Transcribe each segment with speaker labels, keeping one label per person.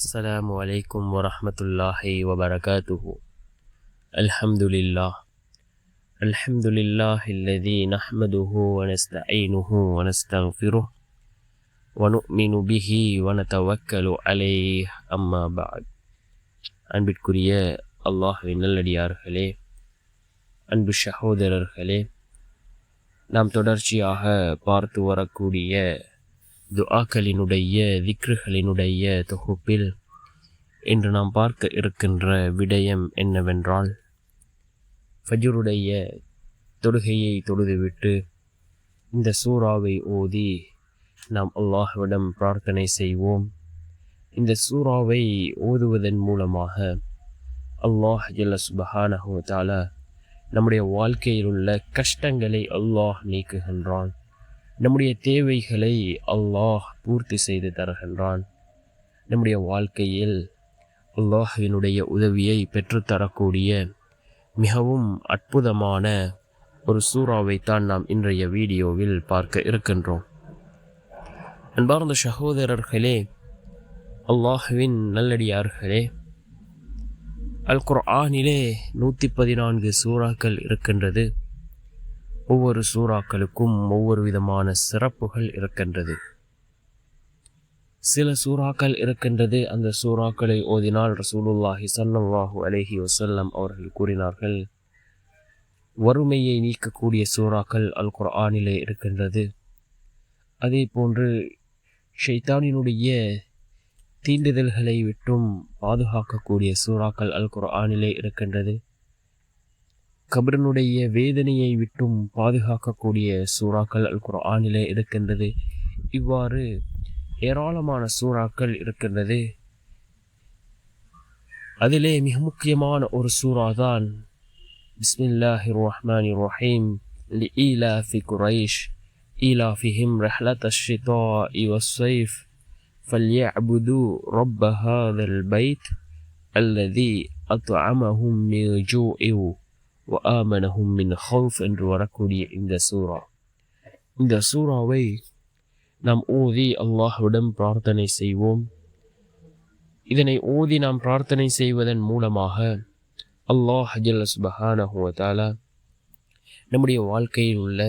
Speaker 1: السلام عليكم ورحمة الله وبركاته. الحمد لله الذي نحمده ونستعينه ونستغفره ونؤمن به ونتوكل عليه أما بعد. அன்பிற்குரிய அல்லாஹ்வின் நல்லடியார்களே, அன்பு சகோதரர்களே, நாம் தொடர்ச்சியாக பார்த்து வரக்கூடிய துஆக்களினுடைய திக்ருகளினுடைய தொகுப்பில் இன்று நாம் பார்க்க இருக்கின்ற விடயம் என்னவென்றால், ஃபஜ்ருடைய தொழுகையை தொழுதுவிட்டு இந்த சூறாவை ஓதி நாம் அல்லாஹ்விடம் பிரார்த்தனை செய்வோம். இந்த சூறாவை ஓதுவதன் மூலமாக அல்லாஹ் ஜல்ல சுப்ஹானஹு வ தஆலா நம்முடைய வாழ்க்கையில் உள்ள கஷ்டங்களை அல்லாஹ் நீக்குகின்றான். நம்முடைய தேவைகளை அல்லாஹ் பூர்த்தி செய்து தருகின்றான். நம்முடைய வாழ்க்கையில் அல்லாஹ்வினுடைய உதவியை பெற்றுத்தரக்கூடிய மிகவும் அற்புதமான ஒரு சூறாவைத்தான் நாம் இன்றைய வீடியோவில் பார்க்க இருக்கின்றோம். அன்பார்ந்த சகோதரர்களே, அல்லாஹ்வின் நல்லடியார்களே, அல் குர்ஆனிலே 114 சூறாக்கள் இருக்கின்றது. ஒவ்வொரு சூறாக்களுக்கும் ஒவ்வொரு விதமான சிறப்புகள் இருக்கின்றது. சில சூறாக்கள் இருக்கின்றது, அந்த சூறாக்களை ஓதினால் ரசூலுல்லாஹி ஸல்லல்லாஹு அலைஹி வஸல்லம் அவர்கள் கூறினார்கள், வறுமையை நீக்கக்கூடிய சூறாக்கள் அல் குர்ஆனிலே இருக்கின்றது. அதே போன்று ஷைத்தானினுடைய தீண்டுதல்களை விட்டும் பாதுகாக்கக்கூடிய சூறாக்கள் அல் குர்ஆனிலே இருக்கின்றது. கபரினுடைய வேதனையை விட்டும் பாதுகாக்கக்கூடிய சூறாக்கள் அல் குர்ஆனிலே இருக்கின்றது. இவ்வாறு ஏராளமான சூறாக்கள் இருக்கின்றது. அதிலே மிக முக்கியமான ஒரு சூறா தான் பிஸ்மில்லாஹிர் ரஹ்மானிர் ரஹீம். லிஈலாஃபி குரைஷ் ஈலாஃபிஹிம் ரஹ்லத்தஷ் ஷிதாஇ வஸ்ஸைஃப் ஃபல்யஅ்புது ரப்ப ஹாதல் பைத் அல்லதி அத்அமஹும் மின் ஜூஇ வஆமனஹும் மின் ஹௌஃப் என்று வரக்கூடிய இந்த சூறாவை நாம் ஓதி அல்லாஹ்விடம் பிரார்த்தனை செய்வோம். இதனை ஓதி நாம் பிரார்த்தனை செய்வதன் மூலமாக அல்லாஹ் ஜல்ல சுப்ஹானஹு வ தஆலா நம்முடைய வாழ்க்கையில் உள்ள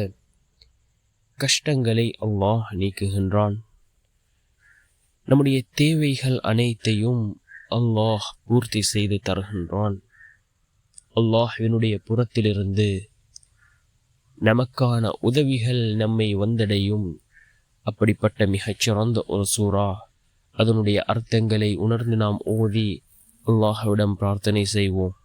Speaker 1: கஷ்டங்களை அல்லாஹ் நீக்குகின்றான். நம்முடைய தேவைகள் அனைத்தையும் அல்லாஹ் பூர்த்தி செய்து தருகின்றான். அல்லாஹ்வினுடைய புறத்திலிருந்து நமக்கான உதவிகள் நம்மை வந்தடையும். அப்படிப்பட்ட மிகச்சிறந்த ஒரு சூறா. அதனுடைய அர்த்தங்களை உணர்ந்து நாம் ஓதி அல்லாஹ்விடம் பிரார்த்தனை செய்வோம்.